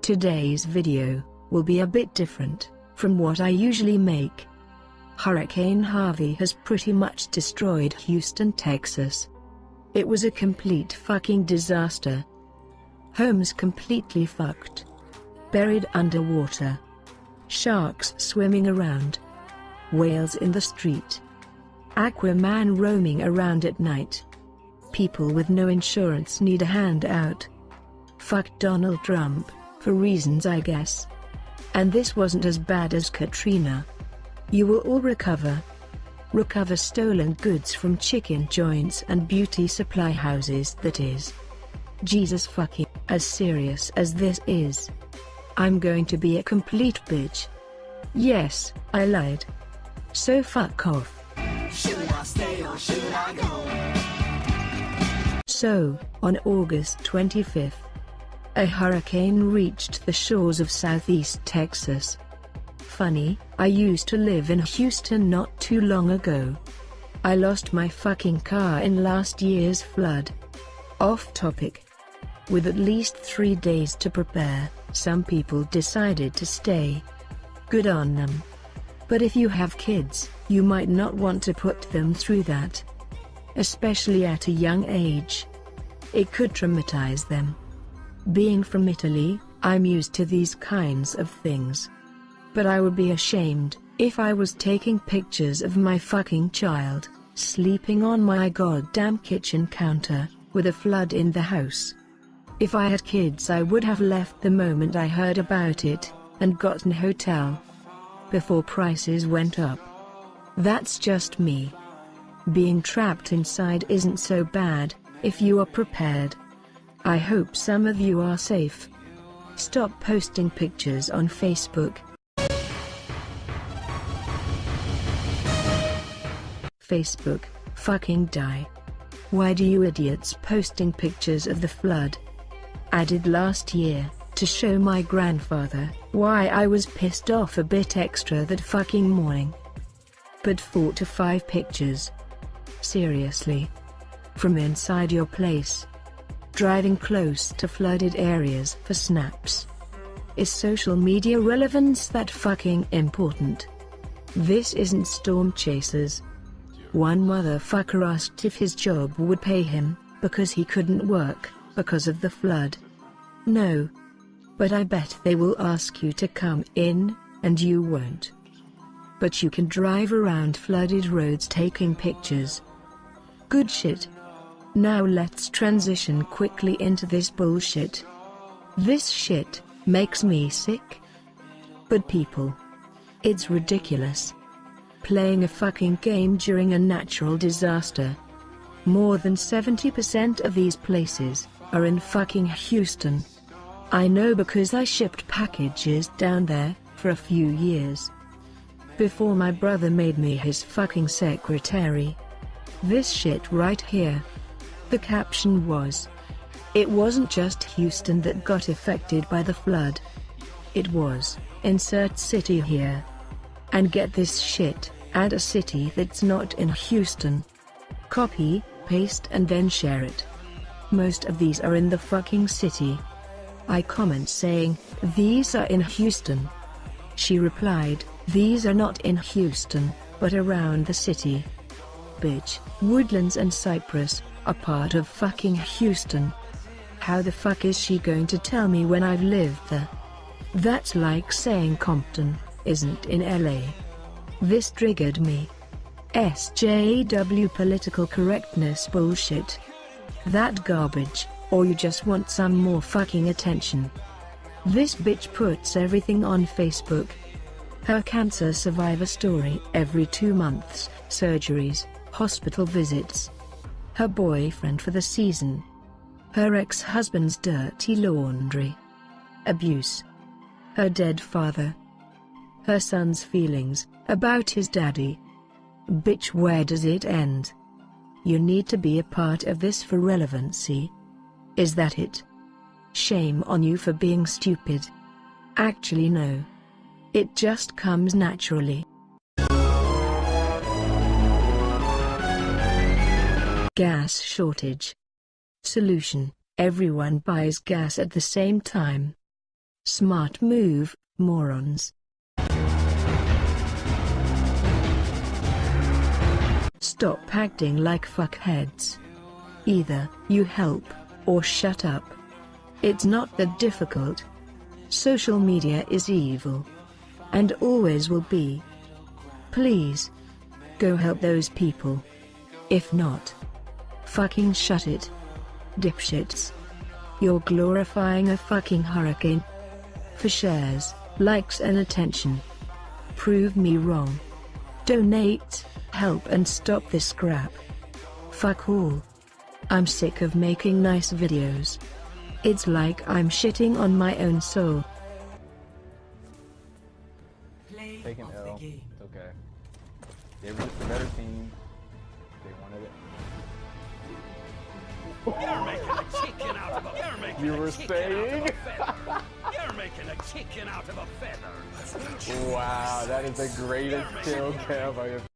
Today's video will be a bit different from what I usually make. Hurricane Harvey has pretty much destroyed Houston, Texas. It was a complete fucking disaster. Homes completely fucked. Buried underwater. Sharks swimming around. Whales in the street. Aquaman roaming around at night. People with no insurance need a handout. Fuck Donald Trump, for reasons I guess. And this wasn't as bad as Katrina. You will all recover. Recover stolen goods from chicken joints and beauty supply houses, that is. Jesus fucking, as serious as this is. I'm going to be a complete bitch. Yes, I lied. So fuck off. Should I stay or should I go? So, on August 25th, a hurricane reached the shores of southeast Texas. Funny, I used to live in Houston not too long ago. I lost my fucking car in last year's flood. Off topic. With at least 3 days to prepare, some people decided to stay. Good on them. But if you have kids, you might not want to put them through that. Especially at a young age. It could traumatize them. Being from Italy, I'm used to these kinds of things. But I would be ashamed if I was taking pictures of my fucking child sleeping on my goddamn kitchen counter with a flood in the house. If I had kids, I would have left the moment I heard about it and gotten a hotel before prices went up. That's just me. Being trapped inside isn't so bad if you are prepared. I hope some of you are safe. Stop posting pictures on Facebook. Facebook, fucking die. Why do you idiots posting pictures of the flood? I did last year, to show my grandfather why I was pissed off a bit extra that fucking morning. But 4 to 5 pictures? Seriously? From inside your place? Driving close to flooded areas for snaps? Is social media relevance that fucking important? This isn't Storm Chasers. One motherfucker asked if his job would pay him, because he couldn't work, because of the flood. No. But I bet they will ask you to come in, and you won't. But you can drive around flooded roads taking pictures. Good shit. Now let's transition quickly into this bullshit. This shit makes me sick. But people, it's ridiculous. Playing a fucking game during a natural disaster. More than 70% of these places are in fucking Houston. I know because I shipped packages down there for a few years. Before my brother made me his fucking secretary. This shit right here. The caption was, "It wasn't just Houston that got affected by the flood. It was, insert city here. And get this shit, add a city that's not in Houston. Copy, paste and then share it. Most of these are in the fucking city." I comment saying, "These are in Houston." She replied, "These are not in Houston, but around the city." Bitch, Woodlands and Cypress are part of fucking Houston. How the fuck is she going to tell me when I've lived there? That's like saying Compton isn't in LA. This triggered me. SJW political correctness bullshit. That garbage, or you just want some more fucking attention. This bitch puts everything on Facebook. Her cancer survivor story every 2 months, surgeries, hospital visits. Her boyfriend for the season. Her ex-husband's dirty laundry. Abuse. Her dead father. Her son's feelings about his daddy. Bitch, where does it end? You need to be a part of this for relevancy. Is that it? Shame on you for being stupid. Actually no. It just comes naturally. Gas shortage. Solution: everyone buys gas at the same time. Smart move, morons. Stop acting like fuckheads. Either you help, or shut up. It's not that difficult. Social media is evil. And always will be. Please. Go help those people. If not, fucking shut it. Dipshits. You're glorifying a fucking hurricane. For shares, likes and attention. Prove me wrong. Donate, help and stop this crap. Fuck all. I'm sick of making nice videos. It's like I'm shitting on my own soul. Take an L. It's okay. They were just a better team. They wanted it. You're making a chicken out of a feather. You were saying? You're making a chicken out of a feather. Wow, that is the greatest kill cam I have